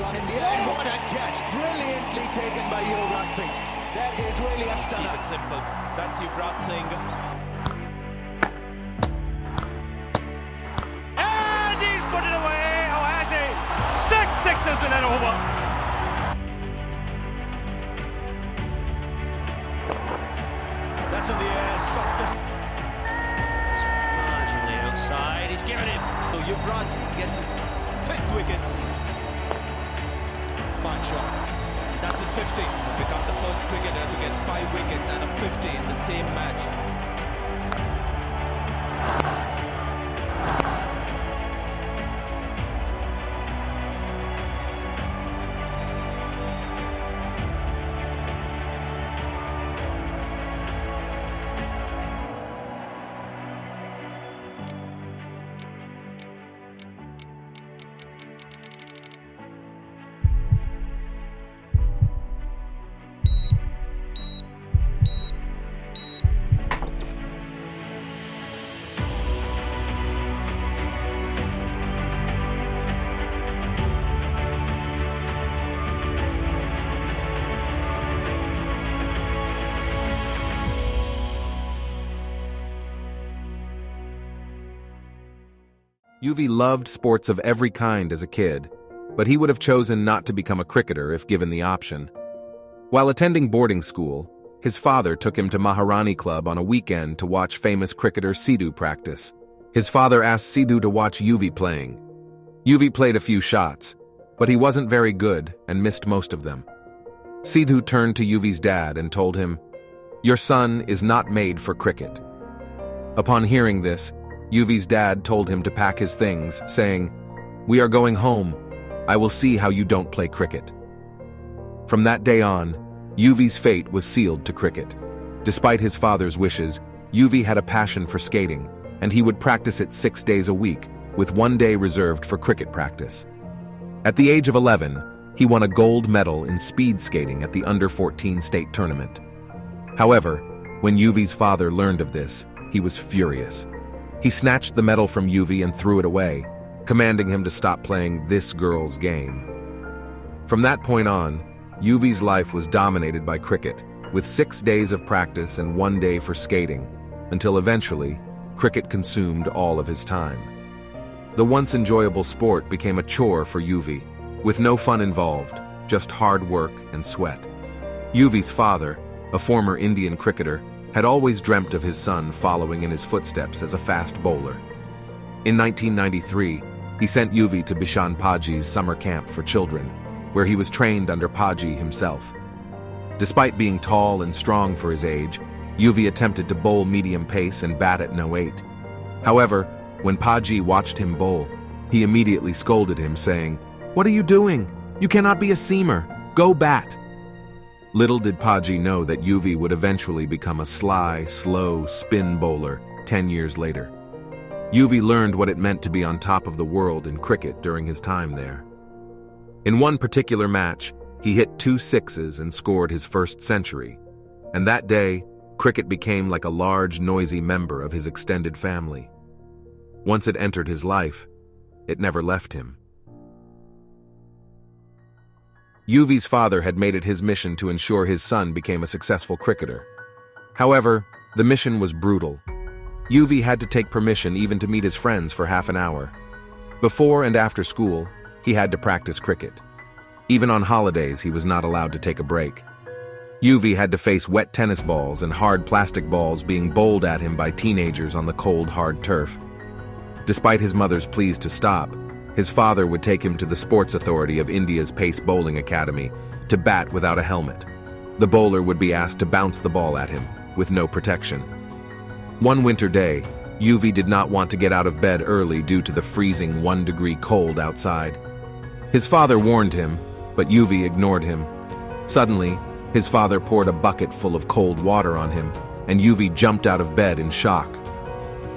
one in the air. What a catch! Brilliantly taken by Yuvaraj Singh. That is really a stunner. Keep it simple. That's Yuvaraj Singh. And he's put it away. Oh, has he? 6 sixes in an over. That's in the air, softest. Marginally outside. He's given it. So Yuvraj gets his 5th wicket. Fine shot. That's his 50. Become the first cricketer to get 5 wickets and a 50 in the same match. Yuvi loved sports of every kind as a kid, but he would have chosen not to become a cricketer if given the option. While attending boarding school, his father took him to Maharani Club on a weekend to watch famous cricketer Sidhu practice. His father asked Sidhu to watch Yuvi playing. Yuvi played a few shots, but he wasn't very good and missed most of them. Sidhu turned to Yuvi's dad and told him, "Your son is not made for cricket." Upon hearing this, Yuvi's dad told him to pack his things, saying, "We are going home. I will see how you don't play cricket." From that day on, Yuvi's fate was sealed to cricket. Despite his father's wishes, Yuvi had a passion for skating, and he would practice it 6 days a week, with 1 day reserved for cricket practice. At the age of 11, he won a gold medal in speed skating at the under-14 state tournament. However, when Yuvi's father learned of this, he was furious. He snatched the medal from Yuvi and threw it away, commanding him to stop playing this girl's game. From that point on, Yuvi's life was dominated by cricket, with 6 days of practice and 1 day for skating, until eventually, cricket consumed all of his time. The once enjoyable sport became a chore for Yuvi, with no fun involved, just hard work and sweat. Yuvi's father, a former Indian cricketer, had always dreamt of his son following in his footsteps as a fast bowler. In 1993, he sent Yuvi to Bishan Paji's summer camp for children, where he was trained under Paji himself. Despite being tall and strong for his age, Yuvi attempted to bowl medium pace and bat at no 8. However, when Paji watched him bowl, he immediately scolded him, saying, "What are you doing? You cannot be a seamer. Go bat." Little did Paji know that Yuvi would eventually become a sly, slow spin bowler 10 years later. Yuvi learned what it meant to be on top of the world in cricket during his time there. In one particular match, he hit 2 sixes and scored his first century, and that day, cricket became like a large, noisy member of his extended family. Once it entered his life, it never left him. Yuvi's father had made it his mission to ensure his son became a successful cricketer. However, the mission was brutal. Yuvi had to take permission even to meet his friends for half an hour. Before and after school, he had to practice cricket. Even on holidays, he was not allowed to take a break. Yuvi had to face wet tennis balls and hard plastic balls being bowled at him by teenagers on the cold, hard turf. Despite his mother's pleas to stop, his father would take him to the Sports Authority of India's Pace Bowling Academy to bat without a helmet. The bowler would be asked to bounce the ball at him, with no protection. One winter day, Yuvi did not want to get out of bed early due to the freezing 1-degree cold outside. His father warned him, but Yuvi ignored him. Suddenly, his father poured a bucket full of cold water on him, and Yuvi jumped out of bed in shock.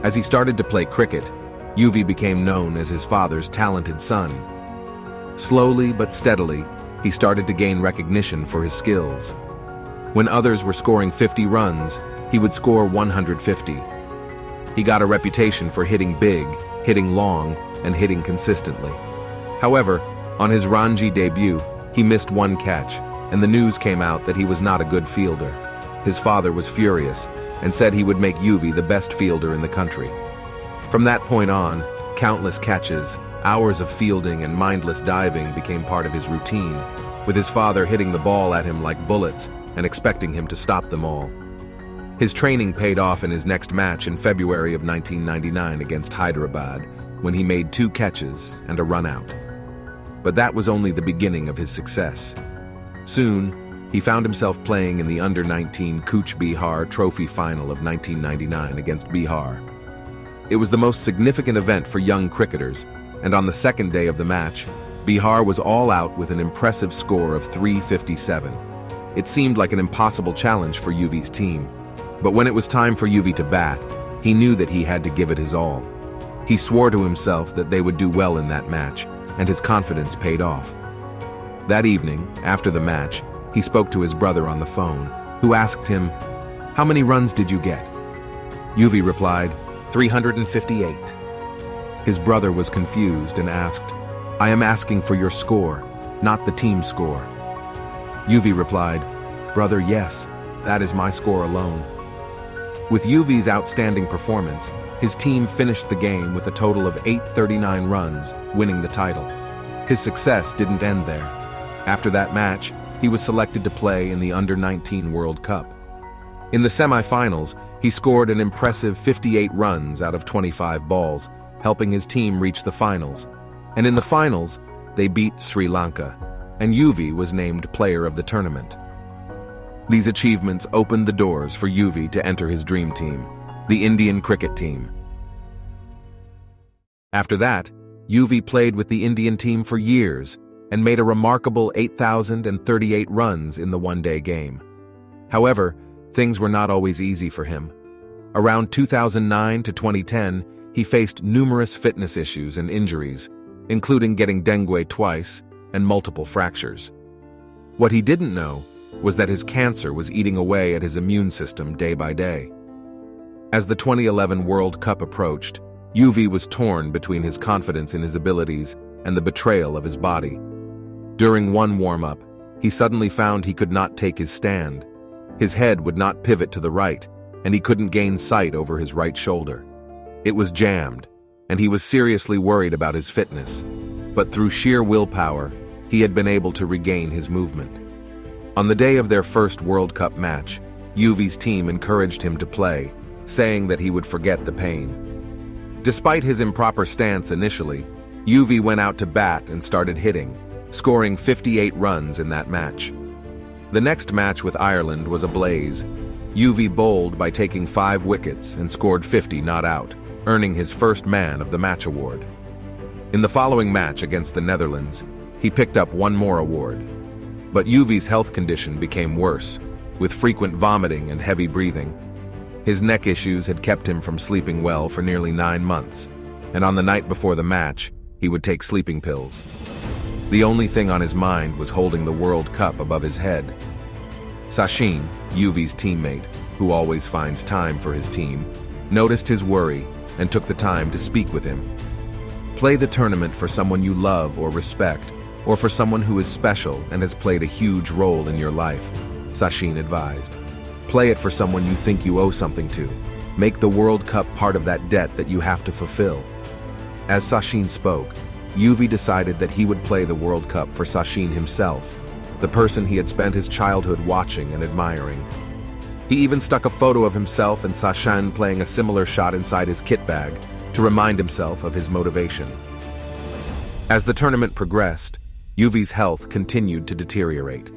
As he started to play cricket, Yuvi became known as his father's talented son. Slowly but steadily, he started to gain recognition for his skills. When others were scoring 50 runs, he would score 150. He got a reputation for hitting big, hitting long, and hitting consistently. However, On his Ranji debut, he missed one catch, and the news came out that he was not a good fielder. His father was furious and said he would make Yuvi the best fielder in the country. From that point on, countless catches, hours of fielding and mindless diving became part of his routine, with his father hitting the ball at him like bullets and expecting him to stop them all. His training paid off in his next match in February of 1999 against Hyderabad, when he made 2 catches and a run out. But that was only the beginning of his success. Soon, he found himself playing in the Under-19 Cooch Bihar Trophy Final of 1999 against Bihar. It was the most significant event for young cricketers, and on the second day of the match, Bihar was all out with an impressive score of 357. It seemed like an impossible challenge for Yuvi's team, but when it was time for Yuvi to bat, he knew that he had to give it his all. He swore to himself that they would do well in that match, and his confidence paid off. That evening, after the match, he spoke to his brother on the phone, who asked him, "How many runs did you get?" Yuvi replied, 358. His brother was confused and asked, "I am asking for your score, not the team score." Yuvi replied, "Brother, yes, that is my score alone." With Yuvi's outstanding performance, his team finished the game with a total of 839 runs, winning the title. His success didn't end there. After that match, he was selected to play in the Under-19 World Cup. In the semifinals, he scored an impressive 58 runs out of 25 balls, helping his team reach the finals. And in the finals, they beat Sri Lanka, and Yuvi was named player of the tournament. These achievements opened the doors for Yuvi to enter his dream team, the Indian cricket team. After that, Yuvi played with the Indian team for years and made a remarkable 8,038 runs in the one-day game. However, things were not always easy for him. Around 2009 to 2010, he faced numerous fitness issues and injuries, including getting dengue twice and multiple fractures. What he didn't know was that his cancer was eating away at his immune system day by day. As the 2011 World Cup approached, Yuvi was torn between his confidence in his abilities and the betrayal of his body. During one warm-up, he suddenly found he could not take his stand. His head would not pivot to the right, and he couldn't gain sight over his right shoulder. It was jammed, and he was seriously worried about his fitness. But through sheer willpower, he had been able to regain his movement. On the day of their first World Cup match, Yuvi's team encouraged him to play, saying that he would forget the pain. Despite his improper stance initially, Yuvi went out to bat and started hitting, scoring 58 runs in that match. The next match with Ireland was a blaze. Yuvi bowled by taking 5 wickets and scored 50 not out, earning his first Man of the Match award. In the following match against the Netherlands, he picked up one more award. But Yuvi's health condition became worse, with frequent vomiting and heavy breathing. His neck issues had kept him from sleeping well for nearly 9 months, and on the night before the match, he would take sleeping pills. The only thing on his mind was holding the World Cup above his head. Sachin, Yuvi's teammate, who always finds time for his team, noticed his worry and took the time to speak with him. Play the tournament for someone you love or respect, or for someone who is special and has played a huge role in your life, Sachin advised. Play it for someone you think you owe something to. Make the World Cup part of that debt that you have to fulfill. As Sachin spoke, Yuvi decided that he would play the World Cup for Sachin himself, the person he had spent his childhood watching and admiring. He even stuck a photo of himself and Sachin playing a similar shot inside his kit bag to remind himself of his motivation. As the tournament progressed, Yuvi's health continued to deteriorate.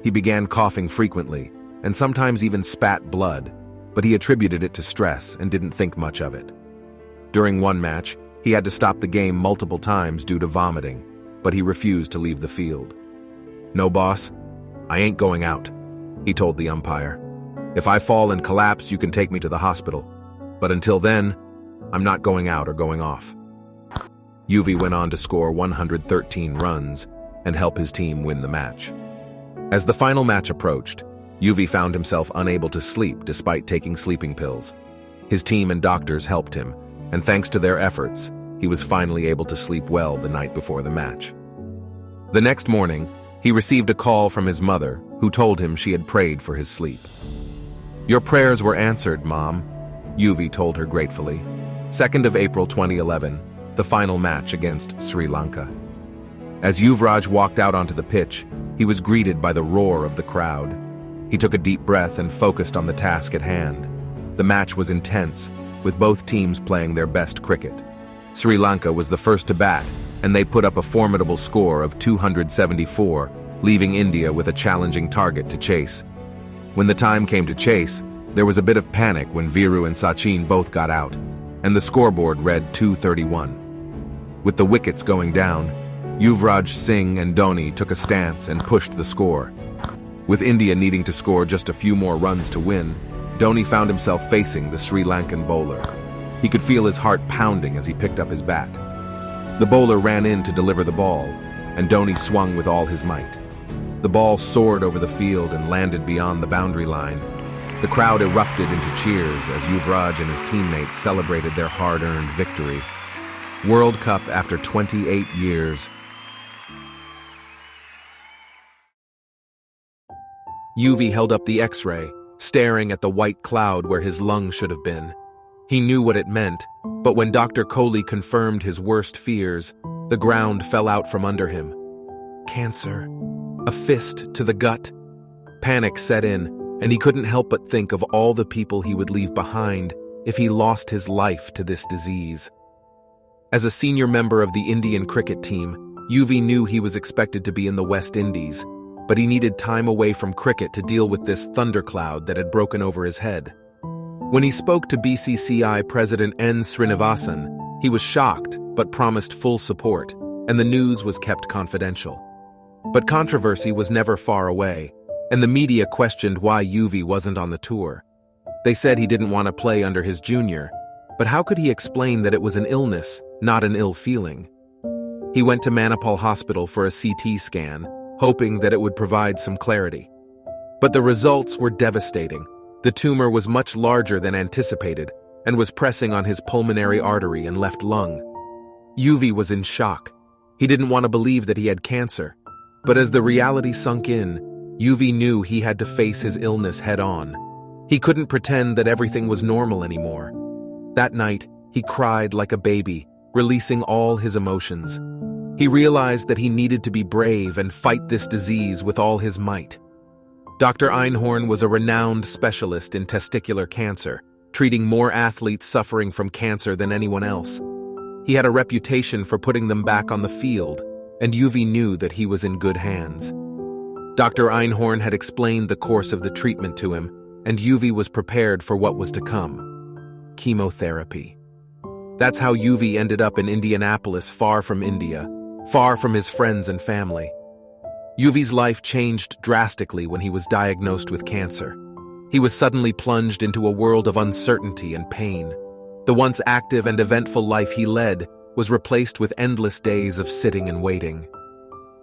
He began coughing frequently and sometimes even spat blood, but he attributed it to stress and didn't think much of it. During one match, he had to stop the game multiple times due to vomiting, but he refused to leave the field. "No, boss, I ain't going out," he told the umpire. "If I fall and collapse, you can take me to the hospital. But until then, I'm not going out or going off." Yuvi went on to score 113 runs and help his team win the match. As the final match approached, Yuvi found himself unable to sleep despite taking sleeping pills. His team and doctors helped him, and thanks to their efforts, he was finally able to sleep well the night before the match. The next morning, he received a call from his mother, who told him she had prayed for his sleep. "Your prayers were answered, Mom," Yuvi told her gratefully. 2nd of April 2011, the final match against Sri Lanka. As Yuvraj walked out onto the pitch, he was greeted by the roar of the crowd. He took a deep breath and focused on the task at hand. The match was intense, with both teams playing their best cricket. Sri Lanka was the first to bat, and they put up a formidable score of 274, leaving India with a challenging target to chase. When the time came to chase, there was a bit of panic when Viru and Sachin both got out, and the scoreboard read 231. With the wickets going down, Yuvaraj Singh and Dhoni took a stance and pushed the score. With India needing to score just a few more runs to win, Dhoni found himself facing the Sri Lankan bowler. He could feel his heart pounding as he picked up his bat. The bowler ran in to deliver the ball, and Dhoni swung with all his might. The ball soared over the field and landed beyond the boundary line. The crowd erupted into cheers as Yuvraj and his teammates celebrated their hard-earned victory. World Cup after 28 years. Yuvi held up the X-ray, staring at the white cloud where his lung should have been. He knew what it meant, but when Dr. Kohli confirmed his worst fears, the ground fell out from under him. Cancer. A fist to the gut. Panic set in, and he couldn't help but think of all the people he would leave behind if he lost his life to this disease. As a senior member of the Indian cricket team, Yuvi knew he was expected to be in the West Indies, but he needed time away from cricket to deal with this thundercloud that had broken over his head. When he spoke to BCCI President N. Srinivasan, he was shocked but promised full support, and the news was kept confidential. But controversy was never far away, and the media questioned why Yuvi wasn't on the tour. They said he didn't want to play under his junior, but how could he explain that it was an illness, not an ill feeling? He went to Manipal Hospital for a CT scan, hoping that it would provide some clarity. But the results were devastating. The tumor was much larger than anticipated and was pressing on his pulmonary artery and left lung. Yuvi was in shock. He didn't want to believe that he had cancer. But as the reality sunk in, Yuvi knew he had to face his illness head-on. He couldn't pretend that everything was normal anymore. That night, he cried like a baby, releasing all his emotions. He realized that he needed to be brave and fight this disease with all his might. Dr. Einhorn was a renowned specialist in testicular cancer, treating more athletes suffering from cancer than anyone else. He had a reputation for putting them back on the field, and Yuvi knew that he was in good hands. Dr. Einhorn had explained the course of the treatment to him, and Yuvi was prepared for what was to come. Chemotherapy. That's how Yuvi ended up in Indianapolis, far from India, far from his friends and family. Yuvi's life changed drastically when he was diagnosed with cancer. He was suddenly plunged into a world of uncertainty and pain. The once active and eventful life he led was replaced with endless days of sitting and waiting.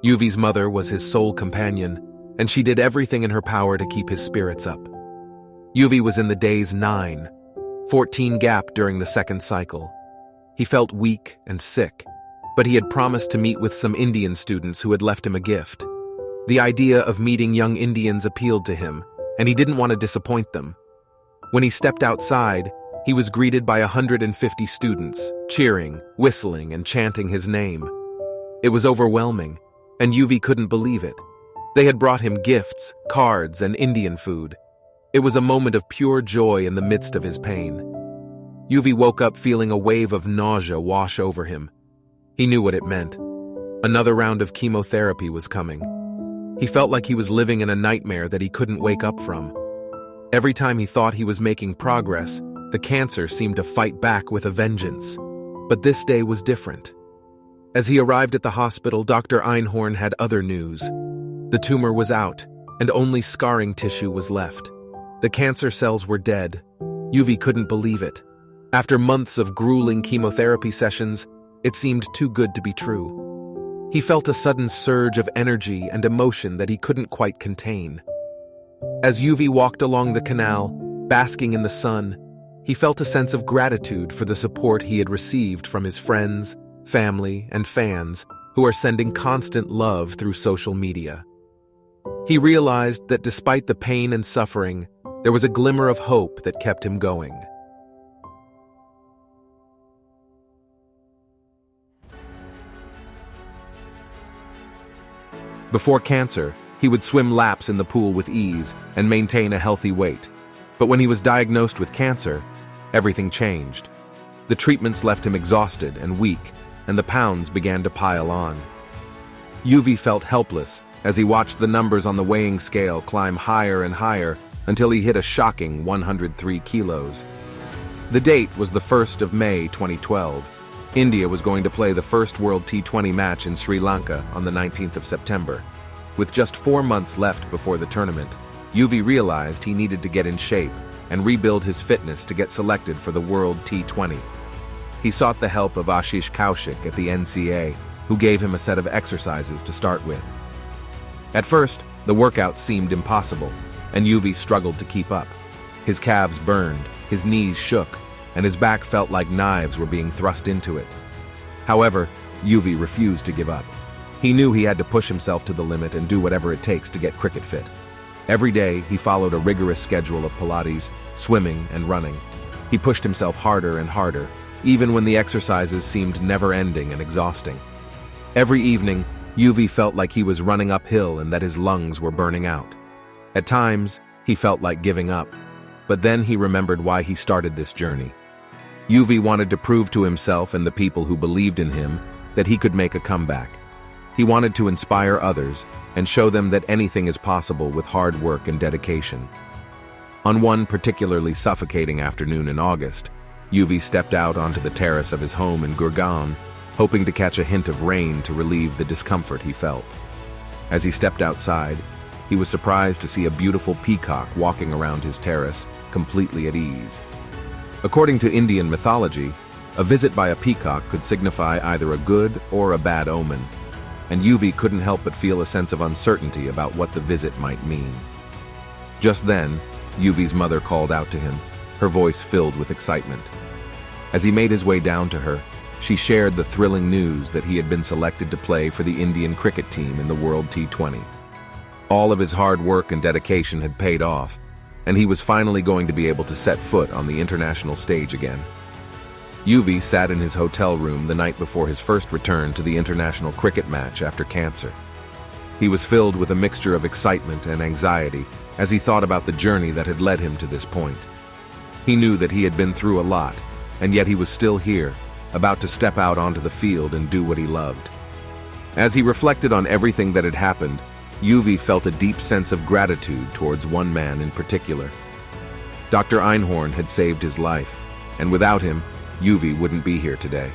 Yuvi's mother was his sole companion, and she did everything in her power to keep his spirits up. Yuvi was in the days 9, 14 gap during the second cycle. He felt weak and sick, but he had promised to meet with some Indian students who had left him a gift. The idea of meeting young Indians appealed to him, and he didn't want to disappoint them. When he stepped outside, he was greeted by 150 students, cheering, whistling, and chanting his name. It was overwhelming, and Yuvi couldn't believe it. They had brought him gifts, cards, and Indian food. It was a moment of pure joy in the midst of his pain. Yuvi woke up feeling a wave of nausea wash over him. He knew what it meant. Another round of chemotherapy was coming. He felt like he was living in a nightmare that he couldn't wake up from. Every time he thought he was making progress, the cancer seemed to fight back with a vengeance. But this day was different. As he arrived at the hospital, Dr. Einhorn had other news. The tumor was out, and only scarring tissue was left. The cancer cells were dead. Yuvi couldn't believe it. After months of grueling chemotherapy sessions, it seemed too good to be true. He felt a sudden surge of energy and emotion that he couldn't quite contain. As Yuvi walked along the canal, basking in the sun, he felt a sense of gratitude for the support he had received from his friends, family, and fans, who are sending constant love through social media. He realized that despite the pain and suffering, there was a glimmer of hope that kept him going. Before cancer, he would swim laps in the pool with ease and maintain a healthy weight. But when he was diagnosed with cancer, everything changed. The treatments left him exhausted and weak, and the pounds began to pile on. Yuvi felt helpless as he watched the numbers on the weighing scale climb higher and higher until he hit a shocking 103 kilos. The date was the 1st of May 2012. India was going to play the first World T20 match in Sri Lanka on the 19th of September. With just 4 months left before the tournament, Yuvi realized he needed to get in shape and rebuild his fitness to get selected for the World T20. He sought the help of Ashish Kaushik at the NCA, who gave him a set of exercises to start with. At first, the workout seemed impossible, and Yuvi struggled to keep up. His calves burned, his knees shook, and his back felt like knives were being thrust into it. However, Yuvi refused to give up. He knew he had to push himself to the limit and do whatever it takes to get cricket fit. Every day, he followed a rigorous schedule of Pilates, swimming, and running. He pushed himself harder and harder, even when the exercises seemed never-ending and exhausting. Every evening, Yuvi felt like he was running uphill and that his lungs were burning out. At times, he felt like giving up, but then he remembered why he started this journey. Yuvi wanted to prove to himself and the people who believed in him that he could make a comeback. He wanted to inspire others and show them that anything is possible with hard work and dedication. On one particularly suffocating afternoon in August, Yuvi stepped out onto the terrace of his home in Gurgaon, hoping to catch a hint of rain to relieve the discomfort he felt. As he stepped outside, he was surprised to see a beautiful peacock walking around his terrace, completely at ease. According to Indian mythology, a visit by a peacock could signify either a good or a bad omen, and Yuvi couldn't help but feel a sense of uncertainty about what the visit might mean. Just then, Yuvi's mother called out to him, her voice filled with excitement. As he made his way down to her, she shared the thrilling news that he had been selected to play for the Indian cricket team in the World T20. All of his hard work and dedication had paid off, and he was finally going to be able to set foot on the international stage again. Yuvi sat in his hotel room the night before his first return to the international cricket match after cancer. He was filled with a mixture of excitement and anxiety as he thought about the journey that had led him to this point. He knew that he had been through a lot, and yet he was still here, about to step out onto the field and do what he loved. As he reflected on everything that had happened, Yuvi felt a deep sense of gratitude towards one man in particular. Dr. Einhorn had saved his life, and without him, Yuvi wouldn't be here today.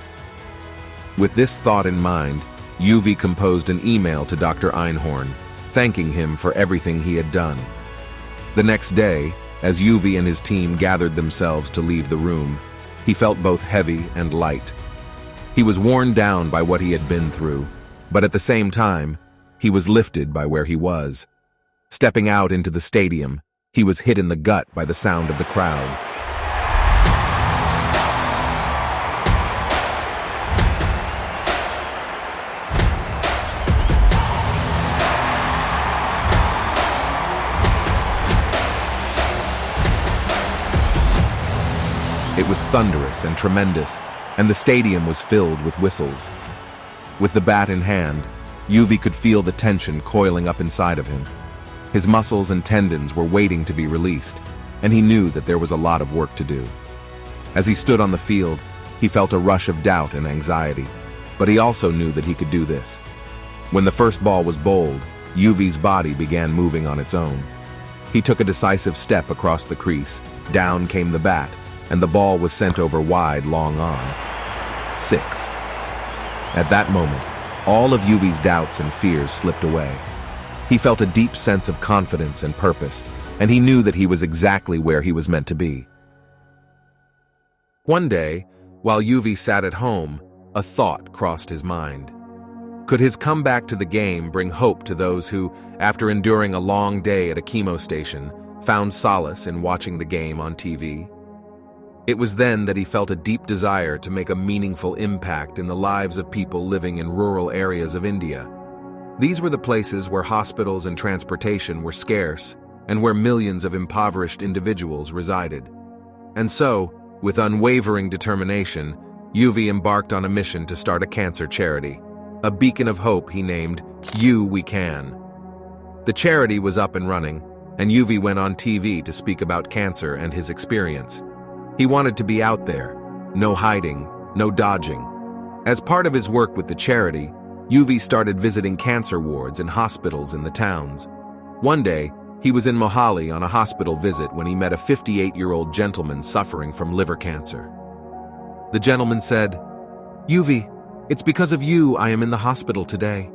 With this thought in mind, Yuvi composed an email to Dr. Einhorn, thanking him for everything he had done. The next day, as Yuvi and his team gathered themselves to leave the room, he felt both heavy and light. He was worn down by what he had been through, but at the same time, he was lifted by where he was. Stepping out into the stadium, he was hit in the gut by the sound of the crowd. It was thunderous and tremendous, and the stadium was filled with whistles. With the bat in hand, Yuvi could feel the tension coiling up inside of him. His muscles and tendons were waiting to be released, and he knew that there was a lot of work to do. As he stood on the field, he felt a rush of doubt and anxiety, but he also knew that he could do this. When the first ball was bowled, Yuvi's body began moving on its own. He took a decisive step across the crease, down came the bat, and the ball was sent over wide, long on. 6. At that moment, all of Yuvi's doubts and fears slipped away. He felt a deep sense of confidence and purpose, and he knew that he was exactly where he was meant to be. One day, while Yuvi sat at home, a thought crossed his mind. Could his comeback to the game bring hope to those who, after enduring a long day at a chemo station, found solace in watching the game on TV? It was then that he felt a deep desire to make a meaningful impact in the lives of people living in rural areas of India. These were the places where hospitals and transportation were scarce and where millions of impoverished individuals resided. And so, with unwavering determination, Yuvi embarked on a mission to start a cancer charity, a beacon of hope he named You We Can. The charity was up and running, and Yuvi went on TV to speak about cancer and his experience. He wanted to be out there, no hiding, no dodging. As part of his work with the charity, Yuvi started visiting cancer wards and hospitals in the towns. One day, he was in Mohali on a hospital visit when he met a 58-year-old gentleman suffering from liver cancer. The gentleman said, "Yuvi, it's because of you I am in the hospital today."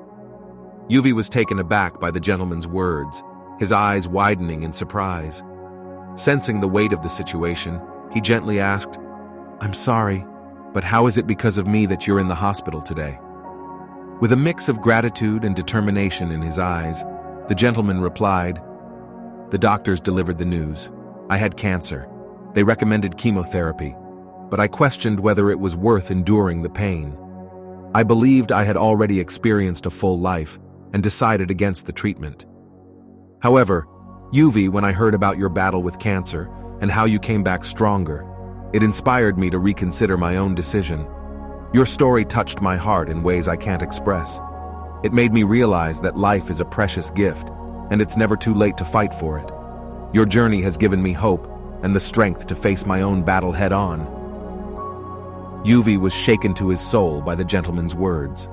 Yuvi was taken aback by the gentleman's words, his eyes widening in surprise. Sensing the weight of the situation, he gently asked, "I'm sorry, but how is it because of me that you're in the hospital today?" With a mix of gratitude and determination in his eyes, the gentleman replied, "The doctors delivered the news. I had cancer. They recommended chemotherapy, but I questioned whether it was worth enduring the pain. I believed I had already experienced a full life and decided against the treatment. However, Yuvi, when I heard about your battle with cancer and how you came back stronger, it inspired me to reconsider my own decision. Your story touched my heart in ways I can't express. It made me realize that life is a precious gift, and it's never too late to fight for it. Your journey has given me hope and the strength to face my own battle head-on." Yuvi was shaken to his soul by the gentleman's words.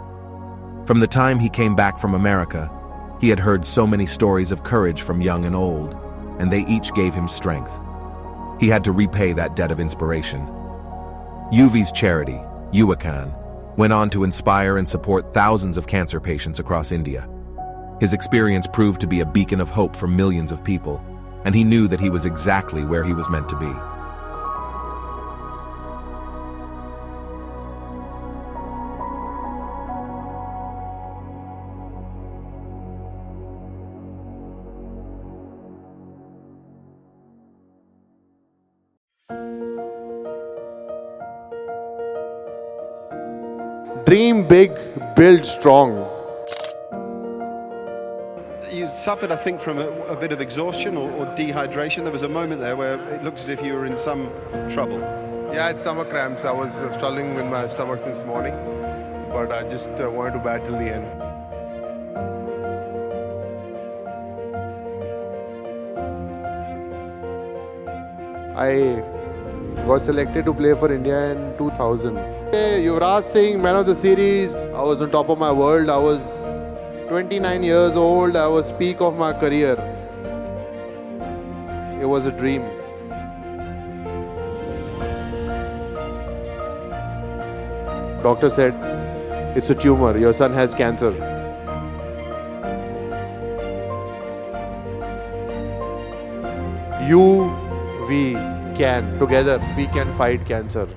From the time he came back from America, he had heard so many stories of courage from young and old, and they each gave him strength. He had to repay that debt of inspiration. Yuvi's charity, Yuvakan, went on to inspire and support thousands of cancer patients across India. His experience proved to be a beacon of hope for millions of people, and he knew that he was exactly where he was meant to be. Dream big, build strong. You suffered, I think, from a bit of exhaustion or dehydration. There was a moment there where it looked as if you were in some trouble. Yeah, I had stomach cramps. I was struggling with my stomach this morning, but I just wanted to bat till the end. I was selected to play for India in 2000. Yuvaraj Singh, man of the series. I was on top of my world. I was 29 years old. I was peak of my career. It was a dream. Doctor said, "It's a tumor. Your son has cancer." We can. Together, we can fight cancer.